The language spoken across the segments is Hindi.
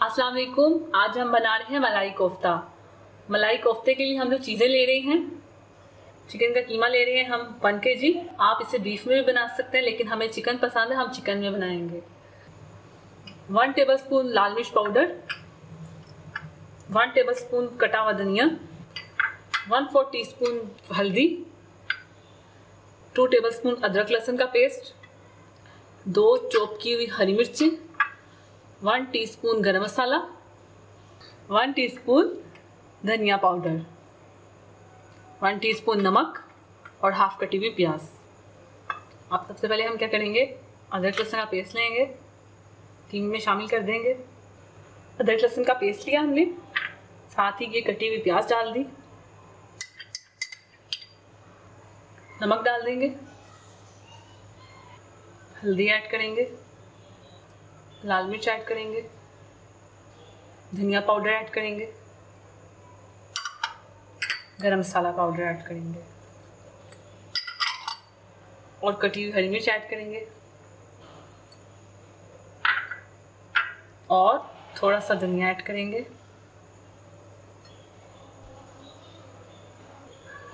अस्सलाम वालेकुम। आज हम बना रहे हैं मलाई कोफ्ता। मलाई कोफ्ते के लिए हम लोग चीज़ें ले रहे हैं। चिकन का कीमा ले रहे हैं हम 1 kg। आप इसे बीफ में भी बना सकते हैं, लेकिन हमें चिकन पसंद है, हम चिकन में बनाएंगे। 1 टेबलस्पून लाल मिर्च पाउडर, 1 टेबलस्पून कटा हुआ धनिया, 1/4 टीस्पून हल्दी, 2 टेबलस्पून अदरक लहसुन का पेस्ट, 2 चॉप की हुई हरी मिर्ची, 1 टीस्पून गरम मसाला, 1 टीस्पून धनिया पाउडर, 1 टीस्पून नमक और हाफ कटी हुई प्याज। अब सबसे पहले हम क्या करेंगे, अदरक लहसुन का पेस्ट लेंगे, कीमे में शामिल कर देंगे। अदरक लहसुन का पेस्ट लिया हमने, साथ ही ये कटी हुई प्याज डाल दी, नमक डाल देंगे, हल्दी ऐड करेंगे, लाल मिर्च ऐड करेंगे, धनिया पाउडर ऐड करेंगे, गरम मसाला पाउडर ऐड करेंगे और कटी हुई हरी मिर्च ऐड करेंगे और थोड़ा सा धनिया ऐड करेंगे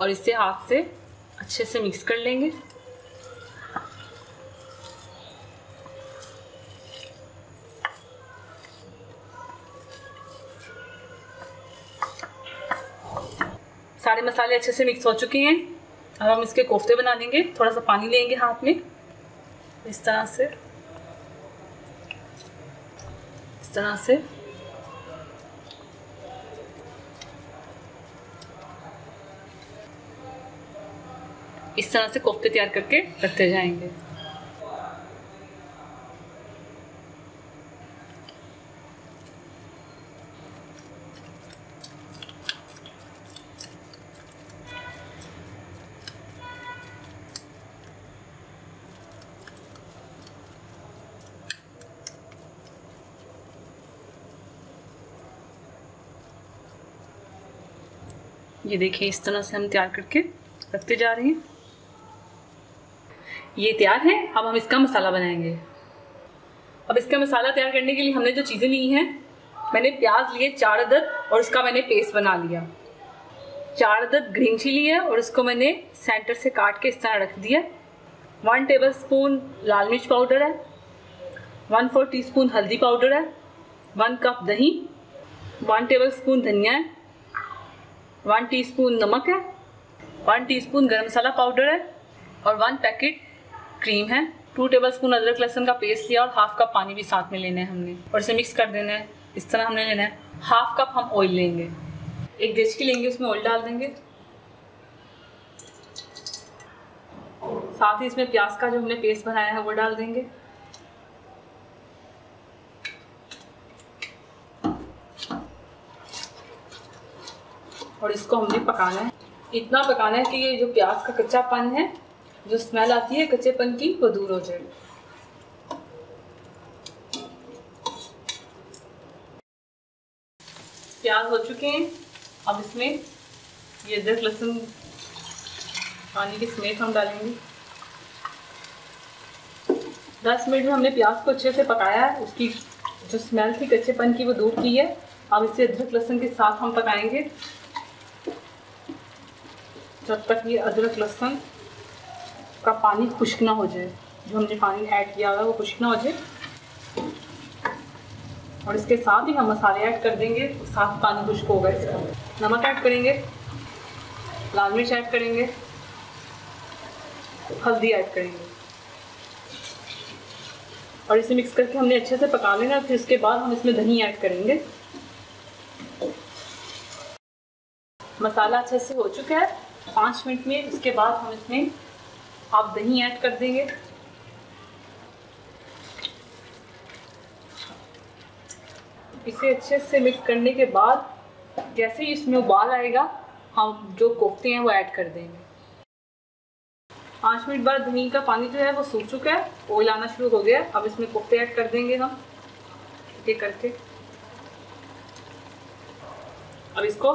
और इसे हाथ से अच्छे से मिक्स कर लेंगे। सारे मसाले अच्छे से मिक्स हो चुके हैं। अब हम इसके कोफ्ते बना देंगे। थोड़ा सा पानी लेंगे हाथ में, इस तरह से कोफ्ते तैयार करके रखते जाएंगे। ये देखिए, इस तरह से हम तैयार करके रखते जा रहे हैं। ये तैयार है। अब हम इसका मसाला बनाएंगे। अब इसका मसाला तैयार करने के लिए हमने जो चीज़ें ली हैं, मैंने प्याज लिए 4 अदद और उसका मैंने पेस्ट बना लिया। 4 अदद ग्रीन चिली है और उसको मैंने सेंटर से काट के इस तरह रख दिया। 1 टेबलस्पून लाल मिर्च पाउडर है, 1/4 टीस्पून हल्दी पाउडर है, 1 कप दही, 1 टेबलस्पून धनिया है, 1 टीस्पून नमक है, 1 टीस्पून गरम मसाला पाउडर है और 1 पैकेट क्रीम है। 2 टेबलस्पून अदरक लहसुन का पेस्ट लिया और हाफ कप पानी भी साथ में लेना है हमने और इसे मिक्स कर देना है। इस तरह हमने लेना है। हाफ कप हम ऑयल लेंगे, 1 डेचकी लेंगे, उसमें ऑयल डाल देंगे। साथ ही इसमें प्याज का जो हमने पेस्ट बनाया है वो डाल देंगे। और इसको हमने पकाना है। इतना पकाना है कि ये जो प्याज का कच्चापन है, जो स्मेल आती है कच्चेपन की, वो दूर हो जाए। प्याज हो चुके हैं। अब इसमें ये अदरक लहसुन पानी के समेत हम डालेंगे। 10 मिनट में हमने प्याज को अच्छे से पकाया है, उसकी जो स्मेल थी कच्चेपन की वो दूर की है। अब इसे अदरक लहसुन के साथ हम पकाएंगे जब तक ये अदरक लहसुन का पानी खुश्क ना हो जाए। जो हमने पानी ऐड किया हुआ है वो खुश्क ना हो जाए। और इसके साथ ही हम मसाले ऐड कर देंगे, साथ पानी खुश्क होगा इसका। नमक ऐड करेंगे, लाल मिर्च ऐड करेंगे, हल्दी ऐड करेंगे और इसे मिक्स करके हमने अच्छे से पका लेना। फिर इसके बाद हम इसमें दही ऐड करेंगे। मसाला अच्छे से हो चुका है 5 मिनट में। उसके बाद हम इसमें आप दही ऐड कर देंगे। इसे अच्छे से मिक्स करने के बाद जैसे ही इसमें उबाल आएगा, हम जो कोफ्ते हैं वो ऐड कर देंगे। 5 मिनट बाद दही का पानी जो है वो सूख चुका है, ऑयल आना शुरू हो गया। अब इसमें कोफ्ते ऐड कर देंगे हम ये करके। अब इसको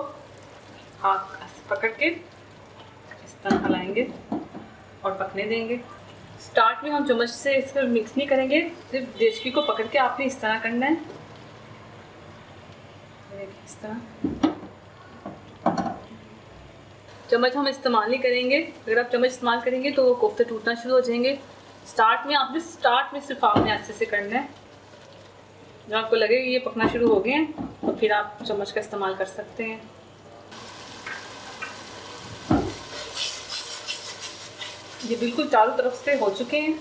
हाथ पकड़ के इस तरह हिलाएंगे और पकने देंगे। स्टार्ट में हम चम्मच से इसको मिक्स नहीं करेंगे, सिर्फ देचकी को पकड़ के आपने इस तरह करना है। इस तरह। चम्मच हम इस्तेमाल नहीं करेंगे, अगर आप चम्मच इस्तेमाल करेंगे तो वो कोफ्ते टूटना शुरू हो जाएंगे। स्टार्ट में सिर्फ आपने ऐसे से करना है। जब आपको लगे ये पकना शुरू हो गए हैं तो फिर आप चम्मच का इस्तेमाल कर सकते हैं। ये बिल्कुल चारों तरफ से हो चुके हैं,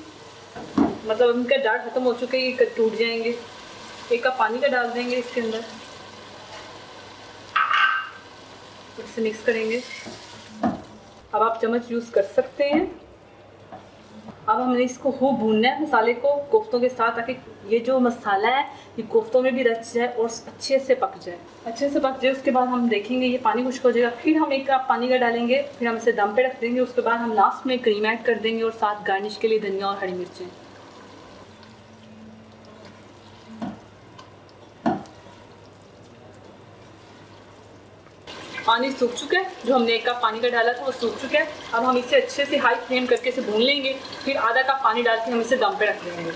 मतलब उनका जाड़ खत्म हो चुके हैं, ये टूट जाएंगे। एक कप पानी का डाल देंगे इसके अंदर, इसे मिक्स करेंगे। अब आप चम्मच यूज़ कर सकते हैं। अब हमने इसको खूब भूनना है मसाले को कोफ्तों के साथ, ताकि ये जो मसाला है ये कोफ्तों में भी रच जाए और अच्छे से पक जाए। उसके बाद हम देखेंगे ये पानी खुश्क हो जाएगा, फिर हम एक कप पानी का डालेंगे, फिर हम इसे दम पे रख देंगे। उसके बाद हम लास्ट में क्रीम ऐड कर देंगे और साथ गार्निश के लिए धनिया और हरी मिर्चें। पानी सूख चुका है, जो हमने एक कप पानी का डाला था वो सूख चुका है। अब हम इसे अच्छे से हाई फ्लेम करके इसे भून लेंगे, फिर आधा कप पानी डाल के हम इसे दम पे रख देंगे।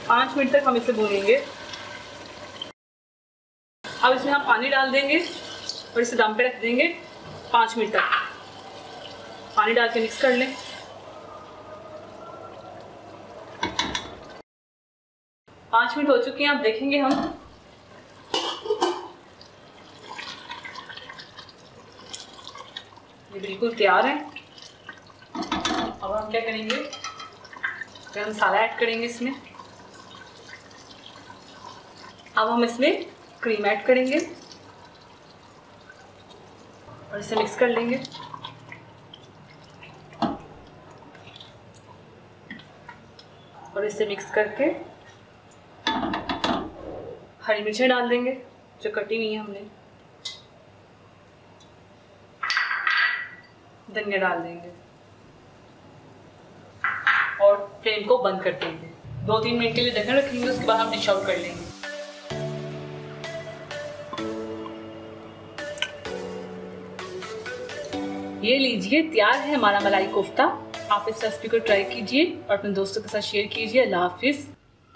पाँच मिनट तक हम इसे भूनेंगे। अब इसमें हम पानी डाल देंगे और इसे दम पे रख देंगे 5 मिनट तक। पानी डाल के मिक्स कर लें। 5 मिनट हो चुके हैं, आप देखेंगे हम ये बिल्कुल तैयार है। अब हम क्या करेंगे, गरम मसाला ऐड करेंगे इसमें। अब हम इसमें क्रीम ऐड करेंगे और इसे मिक्स कर लेंगे। और इसे मिक्स करके हरी मिर्चें डाल देंगे जो कटी हुई है हमने, धनिया डाल देंगे और फ्लेम को बंद कर देंगे। 2-3 मिनट के लिए ढक्कन रखेंगे, उसके बाद हम डिश आउट कर लेंगे। ये लीजिए, तैयार है हमारा मलाई कोफ्ता। आप इस रेसिपी को ट्राई कीजिए और अपने दोस्तों के साथ शेयर कीजिए। अल्लाह हाफिज।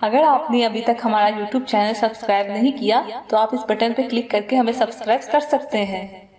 अगर आपने अभी तक हमारा YouTube चैनल सब्सक्राइब नहीं किया तो आप इस बटन पर क्लिक करके हमें सब्सक्राइब कर सकते हैं।